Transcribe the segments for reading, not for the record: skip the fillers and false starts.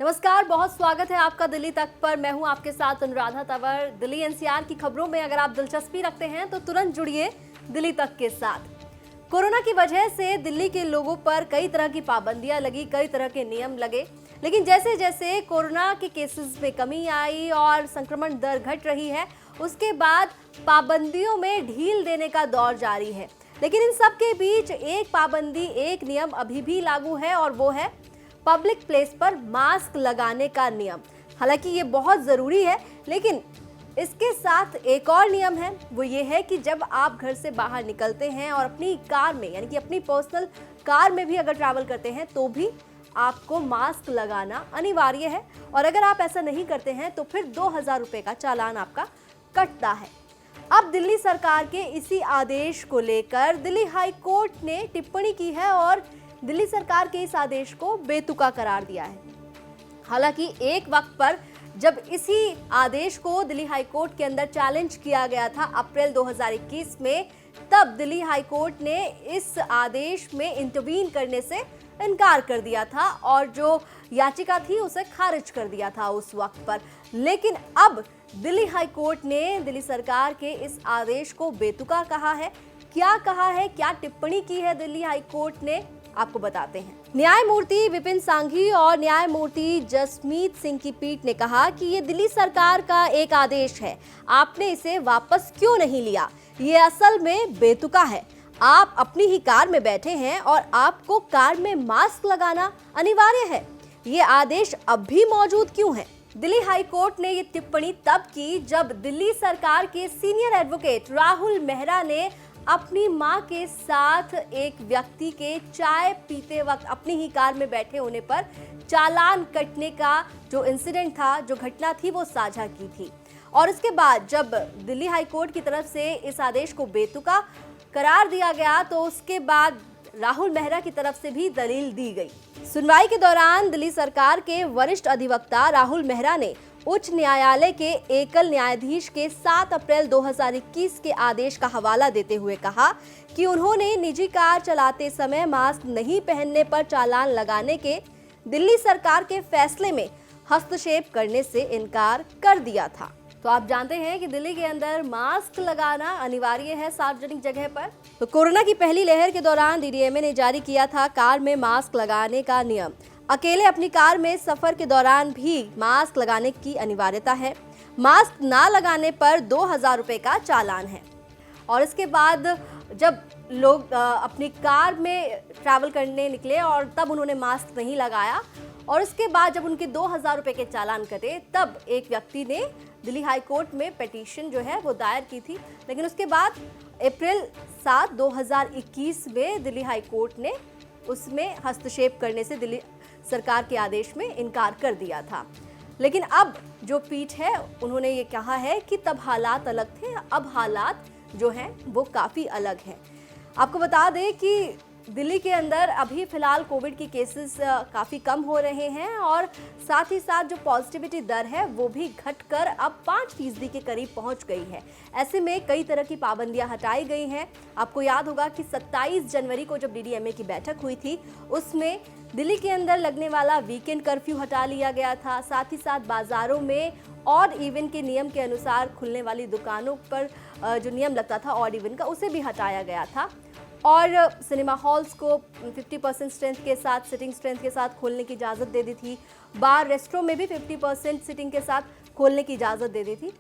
नमस्कार, बहुत स्वागत है आपका दिल्ली तक पर। मैं हूं आपके साथ अनुराधा तंवर। दिल्ली एनसीआर की खबरों में अगर आप दिलचस्पी रखते हैं तो तुरंत जुड़िए दिल्ली तक के साथ। कोरोना की वजह से दिल्ली के लोगों पर कई तरह की पाबंदियां लगी, कई तरह के नियम लगे, लेकिन जैसे जैसे कोरोना के केसेस में कमी आई और संक्रमण दर घट रही है, उसके बाद पाबंदियों में ढील देने का दौर जारी है। लेकिन इन सब के बीच एक पाबंदी, एक नियम अभी भी लागू है और वो है पब्लिक प्लेस पर मास्क लगाने का नियम। हालांकि ये बहुत ज़रूरी है, लेकिन इसके साथ एक और नियम है, वो ये है कि जब आप घर से बाहर निकलते हैं और अपनी कार में, यानी कि अपनी पर्सनल कार में भी अगर ट्रैवल करते हैं तो भी आपको मास्क लगाना अनिवार्य है। और अगर आप ऐसा नहीं करते हैं तो फिर 2000 रुपये का चालान आपका कटता है। अब दिल्ली सरकार के इसी आदेश को लेकर दिल्ली हाई कोर्ट ने टिप्पणी की है और दिल्ली सरकार के इस आदेश को बेतुका करार दिया है। हालांकि एक वक्त पर जब इसी आदेश को दिल्ली हाई कोर्ट के अंदर चैलेंज किया गया था अप्रैल 2021 में, तब दिल्ली हाई कोर्ट ने इस आदेश में इंटरवीन करने से इनकार कर दिया था और जो याचिका थी उसे खारिज कर दिया था उस वक्त पर। लेकिन अब दिल्ली हाई कोर्ट ने दिल्ली सरकार के इस आदेश को बेतुका कहा है। क्या कहा है, क्या टिप्पणी की है दिल्ली हाई कोर्ट ने, आपको बताते हैं। न्यायमूर्ति विपिन सांघी और न्यायमूर्ति जसमीत सिंह की पीठ ने कहा कि ये दिल्ली सरकार का एक आदेश है, आपने इसे वापस क्यों नहीं लिया? ये असल में बेतुका है। आप अपनी ही कार में बैठे हैं और आपको कार में मास्क लगाना अनिवार्य है। ये आदेश अब भी मौजूद क्यों है? दिल्ली हाई कोर्ट ने ये टिप्पणी तब की जब दिल्ली सरकार के सीनियर एडवोकेट राहुल मेहरा ने अपनी मां के साथ एक व्यक्ति के चाय पीते वक्त अपनी ही कार में बैठे होने पर चालान कटने का जो इंसिडेंट था, जो घटना थी, वो साझा की थी। और इसके बाद जब दिल्ली हाई कोर्ट की तरफ से इस आदेश को बेतुका करार दिया गया तो उसके बाद राहुल मेहरा की तरफ से भी दलील दी गई। सुनवाई के दौरान दिल्ली सरकार के वरिष्ठ अधिवक्ता राहुल मेहरा ने उच्च न्यायालय के एकल न्यायाधीश के 7 अप्रैल 2021 के आदेश का हवाला देते हुए कहा कि उन्होंने निजी कार चलाते समय मास्क नहीं पहनने पर चालान लगाने के दिल्ली सरकार के फैसले में हस्तक्षेप करने से इनकार कर दिया था। तो आप जानते हैं कि दिल्ली के अंदर मास्क लगाना अनिवार्य है सार्वजनिक जगह पर। तो कोरोना की पहली लहर के दौरान डीडीएमए ने जारी किया था कार में मास्क लगाने का नियम। अकेले अपनी कार में सफर के दौरान भी मास्क लगाने की अनिवार्यता है। मास्क ना लगाने पर 2000 रुपये का चालान है। और इसके बाद जब लोग अपनी कार में ट्रैवल करने निकले और तब उन्होंने मास्क नहीं लगाया और उसके बाद जब उनके 2000 रुपये के चालान कटे, तब एक व्यक्ति ने दिल्ली हाई कोर्ट में पिटीशन जो है वो दायर की थी। लेकिन उसके बाद अप्रैल 7, 2021 में दिल्ली हाई कोर्ट ने उसमें हस्तक्षेप करने से दिल्ली सरकार के आदेश में इनकार कर दिया था। लेकिन अब जो पीठ है उन्होंने ये कहा है कि तब हालात अलग थे, अब हालात जो हैं वो काफ़ी अलग हैं। आपको बता दें कि दिल्ली के अंदर अभी फ़िलहाल कोविड की केसेस काफ़ी कम हो रहे हैं और साथ ही साथ जो पॉजिटिविटी दर है वो भी घटकर अब 5% के करीब पहुंच गई है। ऐसे में कई तरह की पाबंदियां हटाई गई हैं। आपको याद होगा कि 27 जनवरी को जब डीडीएमए की बैठक हुई थी, उसमें दिल्ली के अंदर लगने वाला वीकेंड कर्फ्यू हटा लिया गया था। साथ ही साथ बाज़ारों में ऑड इवन के नियम के अनुसार खुलने वाली दुकानों पर जो नियम लगता था ऑड इवन का, उसे भी हटाया गया था। और सिनेमा हॉल्स को 50% स्ट्रेंथ के साथ, सिटिंग स्ट्रेंथ के साथ खोलने की इजाज़त दे दी थी। बार रेस्टोरेंट में भी 50% सिटिंग के साथ खोलने की इजाज़त दे दी थी।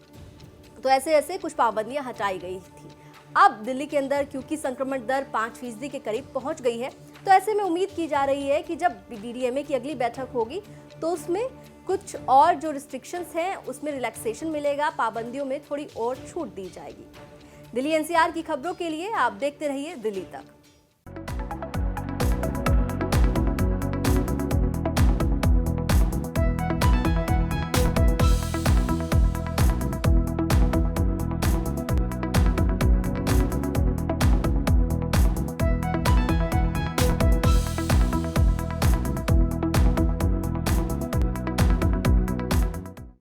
तो ऐसे ऐसे कुछ पाबंदियां हटाई गई थी। अब दिल्ली के अंदर क्योंकि संक्रमण दर 5% के करीब पहुंच गई है, तो ऐसे में उम्मीद की जा रही है कि जब डीडीएमए की अगली बैठक होगी तो उसमें कुछ और जो रिस्ट्रिक्शंस हैं उसमें रिलैक्सेशन मिलेगा, पाबंदियों में थोड़ी और छूट दी जाएगी। दिल्ली एनसीआर की खबरों के लिए आप देखते रहिए दिल्ली तक।